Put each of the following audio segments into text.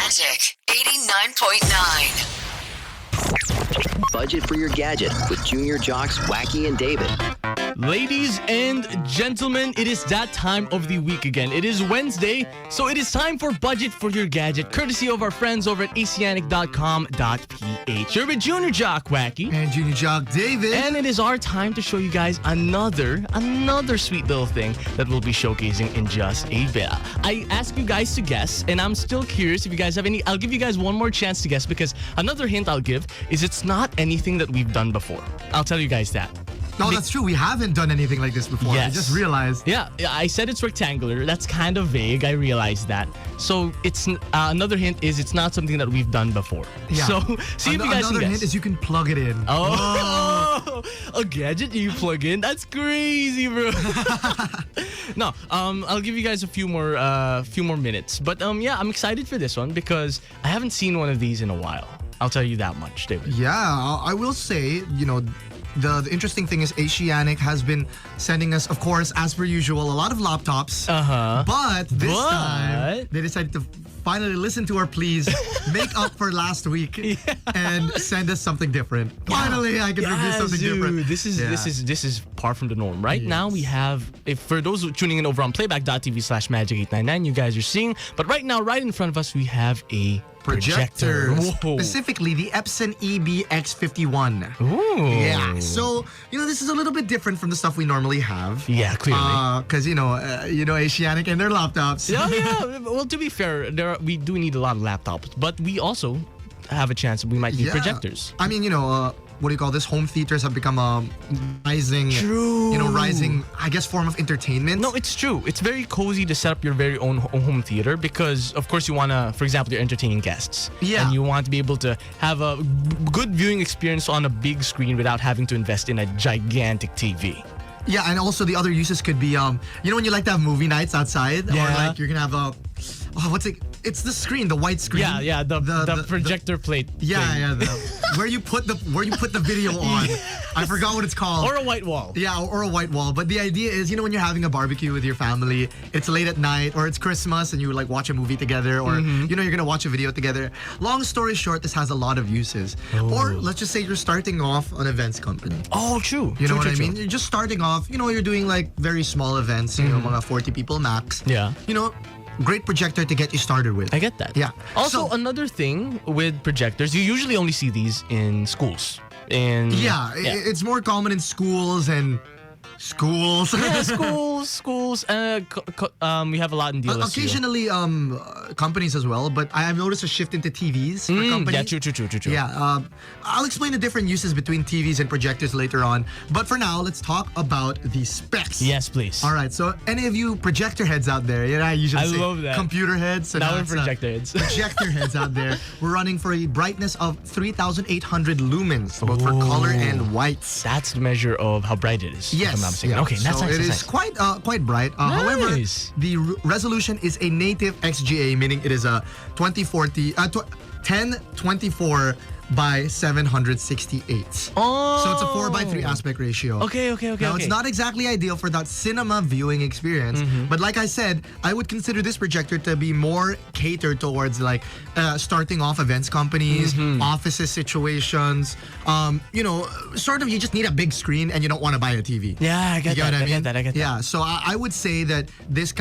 Magic 89.9. Budget for your gadget with Junior Jocks, Wacky, and David. Ladies and gentlemen, it is that time of the week again. It is Wednesday, so it is time for Budget for Your Gadget, courtesy of our friends over at asianic.com.ph. You're with Junior Jock, Wacky. And Junior Jock, David. And it is our time to show you guys another sweet little thing that we'll be showcasing in just a bit. I asked you guys to guess, and I'm still curious if you guys have any. I'll give you guys one more chance to guess, because another hint I'll give is it's not anything that we've done before. I'll tell you guys that. No, that's true. We haven't done anything like this before. Yes. I just realized. Yeah, I said it's rectangular. That's kind of vague. I realized that. So it's another hint is it's not something that we've done before. Yeah. So see if you guys Another can hint guess. is you can plug it in. Oh, a gadget you plug in? That's crazy, bro. No, I'll give you guys a few more minutes. But yeah, I'm excited for this one because I haven't seen one of these in a while. I'll tell you that much, David. Yeah, I will say, the interesting thing is Asianic has been sending us, of course, as per usual, a lot of laptops. But this time, they decided to finally listen to our pleas, make up for last week, and send us something different. Finally, I can review something different. This is par from the norm. Right now, we have, for those tuning in over on playback.tv/magic899, you guys are seeing. But right now, right in front of us, we have a projector. Specifically, the Epson EB-X51. Ooh. Yeah. So, this is a little bit different from the stuff we normally have. Yeah, clearly. Because, Asianic and their laptops. Yeah. Well, to be fair, we do need a lot of laptops, but we also have a chance we might need projectors. I mean, what do you call this? Home theaters have become a rising, I guess, form of entertainment. No, it's true. It's very cozy to set up your very own home theater because, of course, you want to, for example, you're entertaining guests. Yeah. And you want to be able to have a good viewing experience on a big screen without having to invest in a gigantic TV. Yeah, and also the other uses could be, when you like to have movie nights outside, or like you're gonna have it's the screen, the white screen. Yeah, the projector plate. Yeah, where you put the video on. I forgot what it's called. Or a white wall. Yeah, or a white wall. But the idea is, when you're having a barbecue with your family, it's late at night, or it's Christmas, and you watch a movie together, or you're gonna watch a video together. Long story short, this has a lot of uses. Or let's just say you're starting off an events company. Oh, true. You know what I mean? You're just starting off. You're doing like very small events. Mga 40 people max. Yeah. Great projector to get you started with. I get that. Yeah. Also, another thing with projectors, you usually only see these in schools. It's more common in schools and schools. Yeah, schools. We have a lot in DLSU. Occasionally, companies as well. But I have noticed a shift into TVs for companies. Yeah, true. Yeah, I'll explain the different uses between TVs and projectors later on. But for now, let's talk about the specs. Yes, please. All right. So, any of you projector heads out there? I usually say love that. Computer heads. So now we're projector heads. Projector heads out there. We're running for a brightness of 3,800 lumens, both for color and whites. That's the measure of how bright it is. Yes. Yeah. Okay, that's so nice. It is quite bright. However, the resolution is a native XGA, meaning it is a 1024 by 768. Oh. So it's a 4:3 aspect ratio. Okay. Now, it's not exactly ideal for that cinema viewing experience, but like I said, I would consider this projector to be more catered towards starting off events companies, offices situations. Sort of you just need a big screen and you don't want to buy a TV. Yeah, I get that. I get that. Yeah, so I would say that this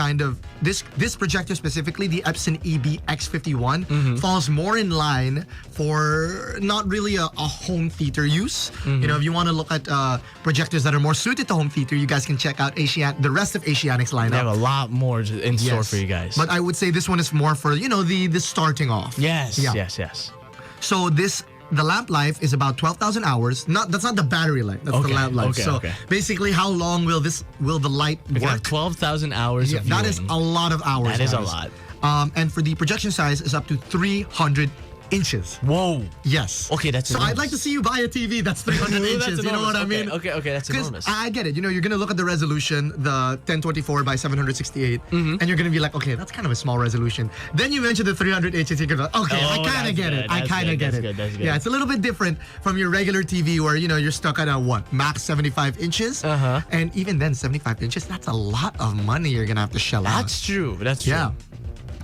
projector specifically, the Epson EB-X51, falls more in line for not really a home theater use. If you want to look at projectors that are more suited to home theater, you guys can check out the rest of Asianic's lineup. They have a lot more in store for you guys. But I would say this one is more for, the starting off. Yes. So the lamp life is about 12,000 hours. That's not the battery life. That's the lamp life. Basically, how long will the light work? 12,000 hours of viewing. That is a lot of hours. That is a lot. And for the projection size is up to 300 inches. Whoa. Yes. Okay, that's so enormous. I'd like to see you buy a TV that's 300 inches. You know what I mean? Okay, that's enormous. I get it. You're going to look at the resolution, the 1024 by 768, and you're going to be like, okay, that's kind of a small resolution. Then you mention the 300 inches, you're going to be like, okay, I kind of get it. I kind of get it. That's good. Yeah, it's a little bit different from your regular TV where, you're stuck at max 75 inches. And even then, 75 inches, that's a lot of money you're going to have to shell out. That's true. Yeah.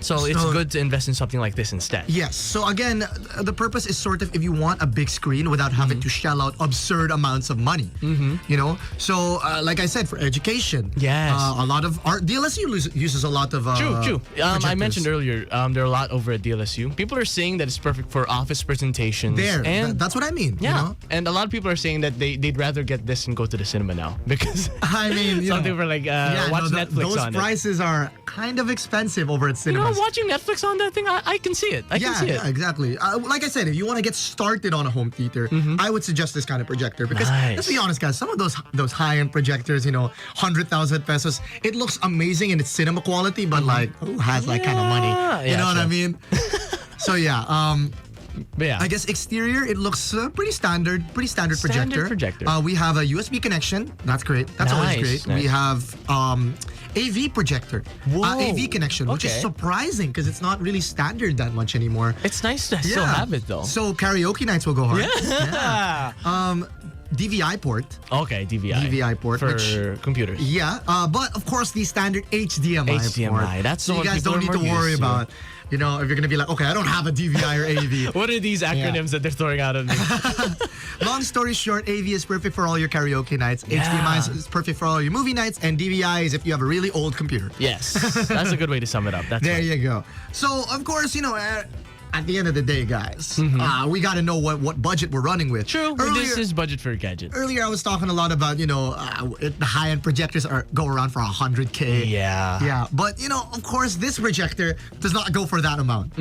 So it's good to invest in something like this instead. Yes. So again, the purpose is sort of if you want a big screen without having to shell out absurd amounts of money. You know? So like I said, for education, Yes. a lot of art. DLSU uses a lot of True. I projectors. mentioned earlier, there are a lot over at DLSU. People are saying that it's perfect for office presentations. And that's what I mean. yeah. You know? And a lot of people are saying that they'd rather get this and go to the cinema now because I mean, some people are like, watch Netflix those on prices are kind of expensive over at it. You know, cinemas. watching Netflix on that thing, I can see it. I can see it. Yeah, exactly. Like I said, if you want to get started on a home theater, I would suggest this kind of projector because let's be honest, guys, some of those high-end projectors, 100,000 pesos, it looks amazing in its cinema quality, but like, who has that kind of money? You know what I mean? So yeah. But yeah. I guess exterior, it looks pretty standard projector. We have a USB connection. That's great. That's always great. Nice. We have AV projector. AV connection, which is surprising because it's not really standard that much anymore. It's nice to still have it though. So karaoke nights will go hard. Yeah. DVI port. Okay, DVI. DVI port for computers. Yeah, but of course the standard HDMI port. That's so the you one guys people don't need are to more worry used to. about. If you're gonna be like, okay, I don't have a DVI or AV. What are these acronyms that they're throwing out at me? Long story short, AV is perfect for all your karaoke nights. HDMI is perfect for all your movie nights, and DVI is if you have a really old computer. Yes, that's a good way to sum it up. That's there right. you go. So of course, at the end of the day, guys, we got to know what budget we're running with. True. This is budget for a gadget. Earlier, I was talking a lot about, the high-end projectors go around for 100K. Yeah. Yeah. But, of course, this projector does not go for that amount.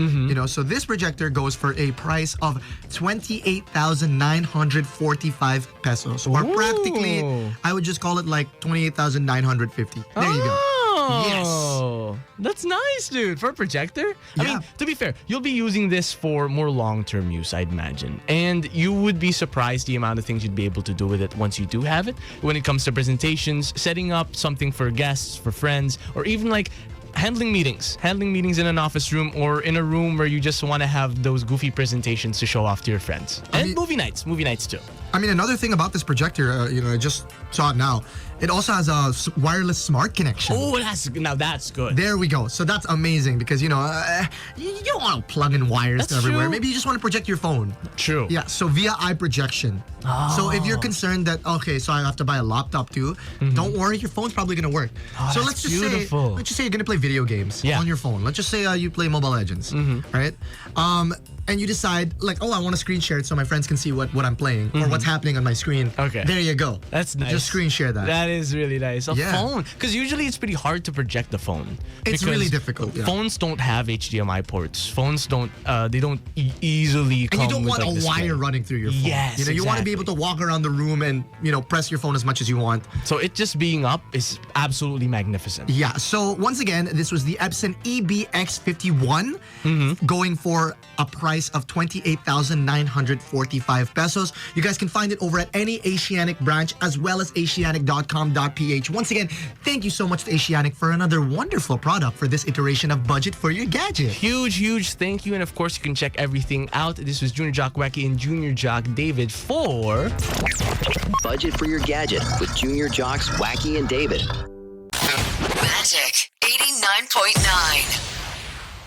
So this projector goes for a price of 28,945 pesos. Or practically, I would just call it like 28,950. There you go. Oh, that's nice, dude. For a projector? I mean, to be fair, you'll be using this for more long-term use, I'd imagine. And you would be surprised the amount of things you'd be able to do with it once you do have it. When it comes to presentations, setting up something for guests, for friends, or even like handling meetings in an office room or in a room where you just want to have those goofy presentations to show off to your friends. And movie nights too. I mean, another thing about this projector, I just saw it now. It also has a wireless smart connection. Oh, now that's good. There we go. So that's amazing because, you don't want to plug in wires everywhere. True. Maybe you just want to project your phone. True. Yeah, so via iprojection. So if you're concerned that, okay, so I have to buy a laptop too, don't worry, your phone's probably going to work. So let's just say you're going to play video games on your phone. Let's just say you play Mobile Legends, right? And you decide, like, I want to screen share it so my friends can see what I'm playing or what's happening on my screen. Okay. There you go. That's nice. Just screen share that. That is really nice. A phone. Because usually it's pretty hard to project the phone. It's really difficult. Yeah. Phones don't have HDMI ports. Phones don't, they don't easily come with And you don't want like a wire running through your phone. Yes, you want to be able to walk around the room and, press your phone as much as you want. So it just being up is absolutely magnificent. Yeah. So once again, this was the Epson EB-X51 going for a price of 28,945 pesos. You guys can find it over at any Asianic branch as well as asianic.com.ph. Once again, thank you so much to Asianic for another wonderful product for this iteration of Budget for Your Gadget. Huge thank you. And of course, you can check everything out. This was Junior Jock Wacky and Junior Jock David for Budget for Your Gadget with Junior Jocks Wacky and David. Magic 89.9.